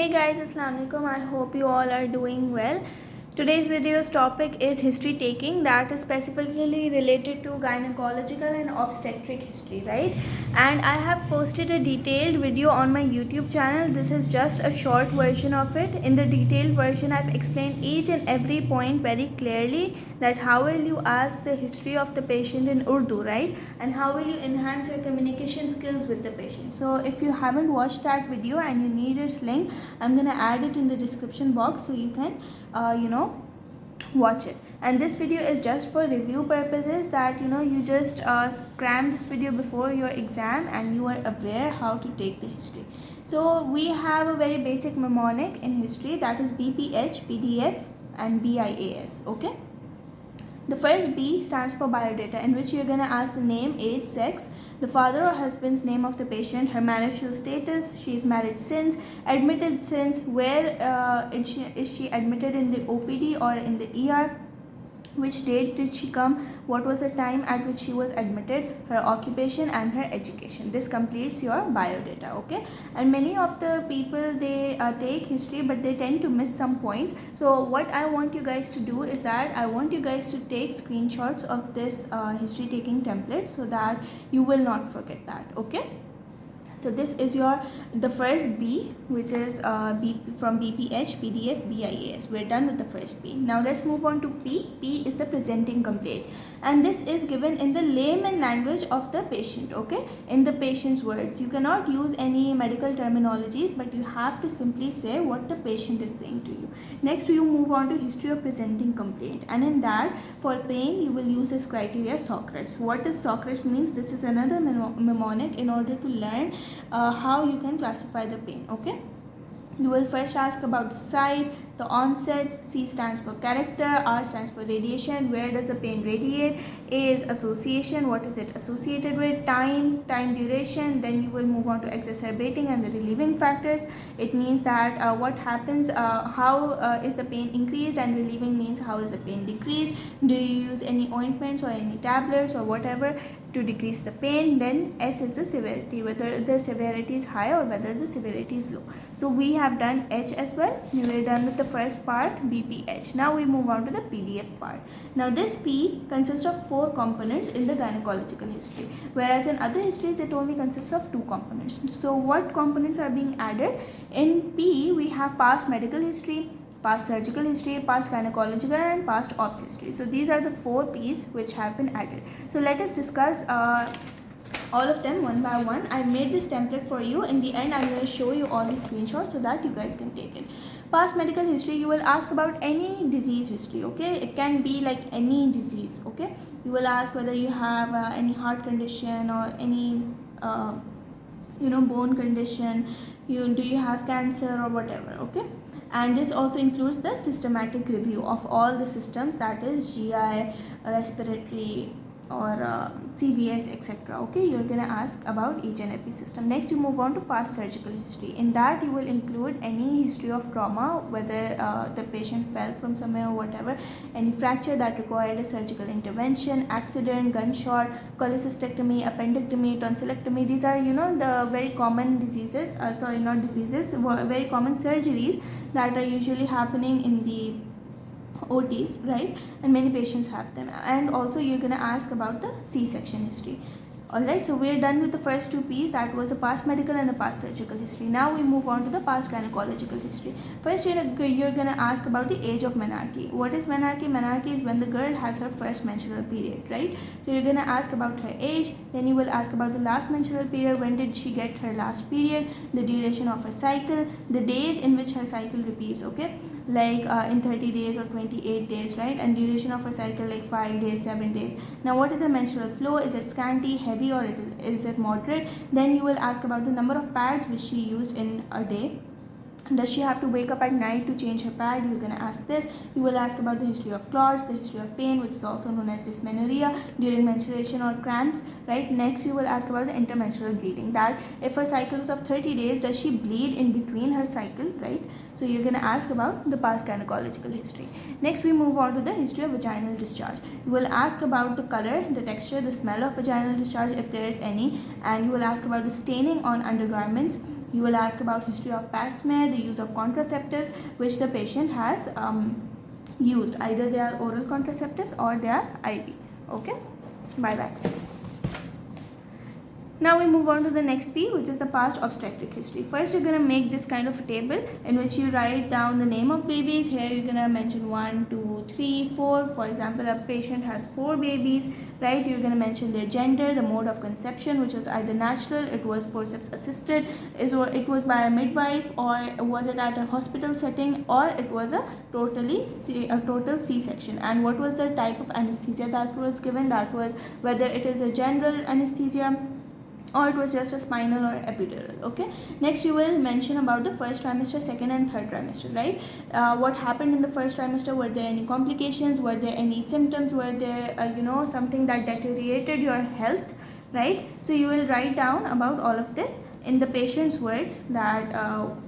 Hey guys, Assalamu alaikum. I hope you all are doing well. Today's video's topic is history taking, that is specifically related to gynecological and obstetric history, right? And I have posted a detailed video on my YouTube channel. This is just a short version of it. In the detailed version, I've explained each and every point very clearly, that how will you ask the history of the patient in Urdu, right? And how will you enhance your communication skills with the patient. So if you haven't watched that video and you need its link, I'm gonna add it in the description box so you can watch it. And this video is just for review purposes, that you just cram this video before your exam and you are aware how to take the history. So we have a very basic mnemonic in history, that is BPH, PDF and BIAS. Okay, the first B stands for biodata, in which you're going to ask the name, age, sex, the father or husband's name of the patient, her marital status, she is married since, admitted since, where is she admitted, in the OPD or in the ER, which date did she come, what was the time at which she was admitted, her occupation and her education. This completes your biodata. Okay, and many of the people, they take history but they tend to miss some points. So what I want you guys to do is that I want you guys to take screenshots of this history taking template, so that you will not forget that. Okay, so this is the first B, which is from BPH, PDF, BIAS. We're done with the first B. Now let's move on to P. P is the presenting complaint, and this is given in the layman language of the patient. Okay, in the patient's words. You cannot use any medical terminologies, but you have to simply say what the patient is saying to you. Next, you move on to history of presenting complaint, and in that, for pain, you will use this criteria Socrates. What does Socrates means? This is another mnemonic in order to learn how you can classify the pain. Okay, you will first ask about the site, the onset. C stands for character, R stands for radiation, where does the pain radiate, A is association, what is it associated with, time duration. Then you will move on to exacerbating and the relieving factors. It means that what happens, how is the pain increased, and relieving means how is the pain decreased. Do you use any ointments or any tablets or whatever to decrease the pain? Then S is the severity, whether the severity is high or whether the severity is low. So we have done H as well. We were done with the first part, BPH. Now we move on to the PDF part. Now this P consists of 4 components in the gynecological history, whereas in other histories it only consists of 2 components. So what components are being added? In P we have past medical history, past surgical history, past gynecological and past ops history. So these are the 4 P's which have been added. So let us discuss all of them one by one. I made this template for you. In the end, I'm going to show you all these screenshots so that you guys can take it. Past medical history, you will ask about any disease history. Okay, it can be like any disease. Okay, you will ask whether you have any heart condition or any bone condition. Do you have cancer or whatever. Okay, and this also includes the systematic review of all the systems, that is GI, respiratory, or CVS, etc. Okay, you're gonna ask about each and every system. Next, you move on to past surgical history. In that, you will include any history of trauma, whether the patient fell from somewhere or whatever, any fracture that required a surgical intervention, accident, gunshot, cholecystectomy, appendectomy, tonsillectomy. These are the very common diseases, very common surgeries that are usually happening in the OTs, right? And many patients have them. And also you're going to ask about the C-section history. Alright, so we're done with the first 2 P's, that was the past medical and the past surgical history. Now we move on to the past gynecological history. First, you're going to ask about the age of menarche. What is menarche? Menarche is when the girl has her first menstrual period, right? So you're going to ask about her age. Then you will ask about the last menstrual period, when did she get her last period, the duration of her cycle, the days in which her cycle repeats. Okay, like in 30 days or 28 days, right? And duration of her cycle like 5 days, 7 days. Now what is a menstrual flow? Is it scanty, heavy, or is it moderate? Then you will ask about the number of pads which she used in a day. Does she have to wake up at night to change her pad? You're going to ask this. You will ask about the history of clots, the history of pain, which is also known as dysmenorrhea during menstruation or cramps, right? Next, you will ask about the intermenstrual bleeding, that if her cycle is of 30 days, does she bleed in between her cycle, right? So you're going to ask about the past gynecological history. Next, we move on to the history of vaginal discharge. You will ask about the color, the texture, the smell of vaginal discharge if there is any, and you will ask about the staining on undergarments, You will ask about history of pap smear, the use of contraceptives which the patient has used. Either they are oral contraceptives or they are IV. Okay, by vaccine. Now we move on to the next P, which is the past obstetric history. First, you're going to make this kind of a table in which you write down the name of babies. Here you're going to mention 1, 2, 3, 4. For example, a patient has 4 babies, right? You're going to mention their gender, the mode of conception, which was either natural, it was forceps assisted, it was by a midwife, or was it at a hospital setting, or it was a total C-section. And what was the type of anesthesia that was given? That was whether it is a general anesthesia or it was just a spinal or epidural. Okay, next you will mention about the first trimester, second and third trimester, right? What happened in the first trimester? Were there any complications? Were there any symptoms? Were there something that deteriorated your health, right? So you will write down about all of this in the patient's words, that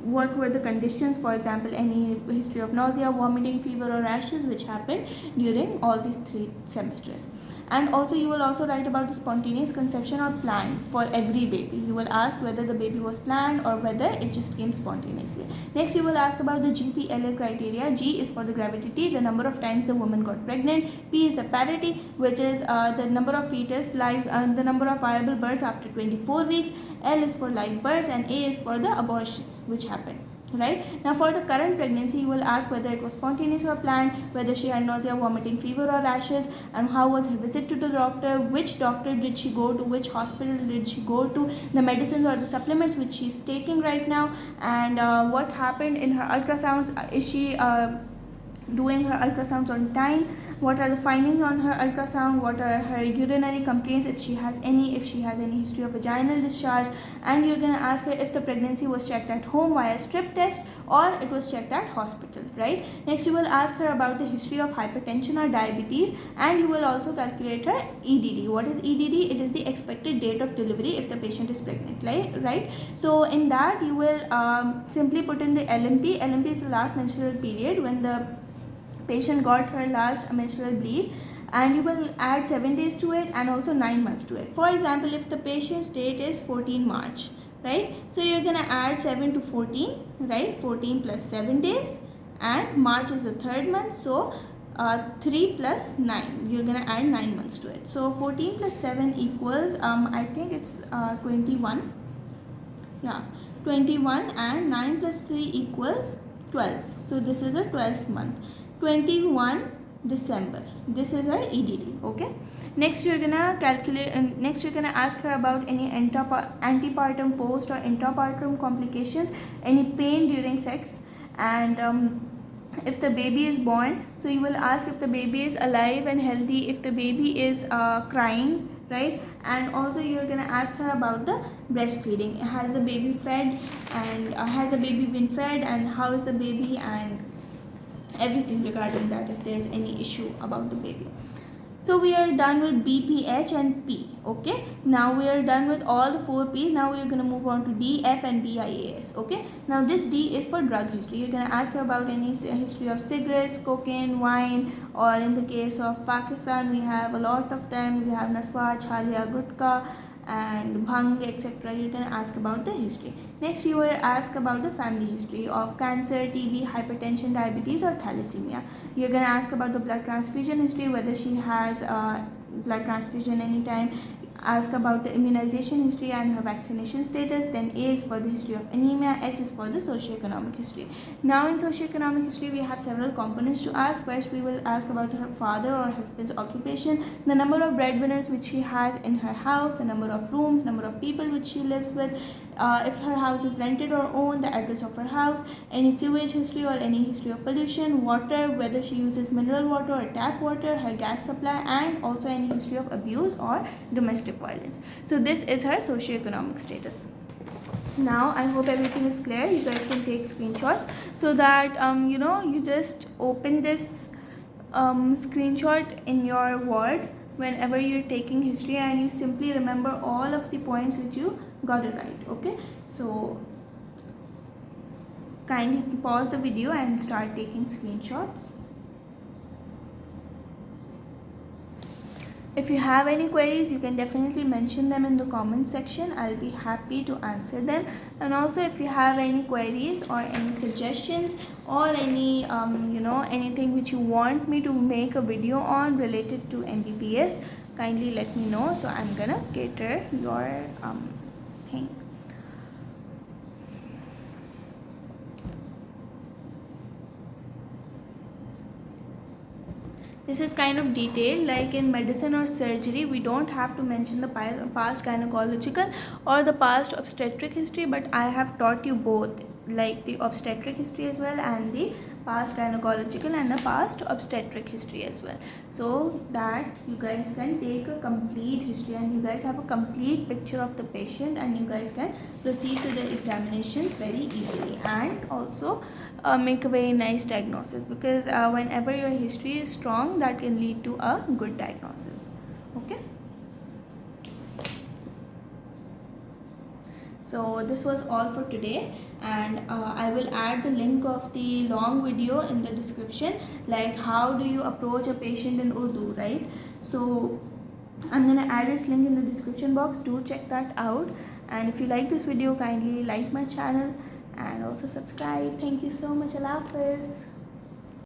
what were the conditions, for example, any history of nausea, vomiting, fever or rashes which happened during all these 3 semesters. And also you will also write about the spontaneous conception or planned for every baby. You will ask whether the baby was planned or whether it just came spontaneously. Next you will ask about the GPLA criteria. G is for the gravidity, the number of times the woman got pregnant. P is the parity, which is the number of fetus live, the number of viable births after 24 weeks. L is for live births, and A is for the abortions which happened. Right, now for the current pregnancy you will ask whether it was spontaneous or planned, whether she had nausea, vomiting, fever or rashes, and how was her visit to the doctor, which doctor did she go to, which hospital did she go to, the medicines or the supplements which she is taking right now, and what happened in her ultrasounds. Is she doing her ultrasounds on time? What are the findings on her ultrasound? What are her urinary complaints, if she has any history of vaginal discharge? And you're going to ask her if the pregnancy was checked at home via strip test or it was checked at hospital, right? Next you will ask her about the history of hypertension or diabetes, and you will also calculate her EDD. What is EDD? It is the expected date of delivery if the patient is pregnant, right? So in that you will simply put in the LMP. LMP is the last menstrual period when the patient got her last menstrual bleed, and you will add 7 days to it and also 9 months to it. For example, if the patient's date is 14 March, right? So you're going to add 7 to 14, right? 14 plus 7 days, and March is the 3rd month, so 3 plus 9, you're going to add 9 months to it. So 14 plus 7 equals, I think it's 21. Yeah, 21, and 9 plus 3 equals 12. So this is a 12th month. 21 December. This is her EDD. Okay. Next you're gonna calculate. Next you're gonna ask her about any antepartum, post or intrapartum complications, any pain during sex, and if the baby is born. So you will ask if the baby is alive and healthy, if the baby is crying, right? And also you're gonna ask her about the breastfeeding. Has the baby fed, and has the baby been fed, and how is the baby, and everything regarding that, if there is any issue about the baby. So we are done with B, P, H and P. Okay, now we are done with all the 4 P's. Now we are going to move on to D, F and B, I, A, S. Okay, now this D is for drug history. You're going to ask her about any history of cigarettes, cocaine, wine, or in the case of Pakistan we have a lot of them. We have Naswaj, Halia, Gutka and Bhang, etc. You're going to ask about the history. Next you will ask about the family history of cancer, TB, hypertension, diabetes or thalassemia. You're going to ask about the blood transfusion history, whether she has blood transfusion anytime. Ask about the immunization history and her vaccination status. Then A is for the history of anemia, S is for the socioeconomic history. Now in socioeconomic history we have several components to ask. First we will ask about her father or husband's occupation, the number of breadwinners which she has in her house, the number of rooms, number of people which she lives with, if her house is rented or owned, the address of her house, any sewage history or any history of pollution, water, whether she uses mineral water or tap water, her gas supply, and also any history of abuse or domestic violence. So this is her socioeconomic status. Now I hope everything is clear. You guys can take screenshots so that you just open this screenshot in your Word whenever you're taking history, and you simply remember all of the points which you got it right. Okay, so kindly pause the video and start taking screenshots. If you have any queries, you can definitely mention them in the comment section. I'll be happy to answer them. And also, if you have any queries or any suggestions or any anything which you want me to make a video on related to MBBS, kindly let me know, so I'm gonna cater your thing. This is kind of detailed, like in medicine or surgery we don't have to mention the past gynecological or the past obstetric history, but I have taught you both, like the obstetric history as well and the past gynecological and the past obstetric history as well, so that you guys can take a complete history and you guys have a complete picture of the patient and you guys can proceed to the examinations very easily, and also make a very nice diagnosis, because whenever your history is strong, that can lead to a good diagnosis. Okay, so this was all for today, and I will add the link of the long video in the description, like how do you approach a patient in Urdu, right? So I'm gonna add this link in the description box. Do check that out, and if you like this video, kindly like my channel and also subscribe. Thank you so much. Allah Hafiz.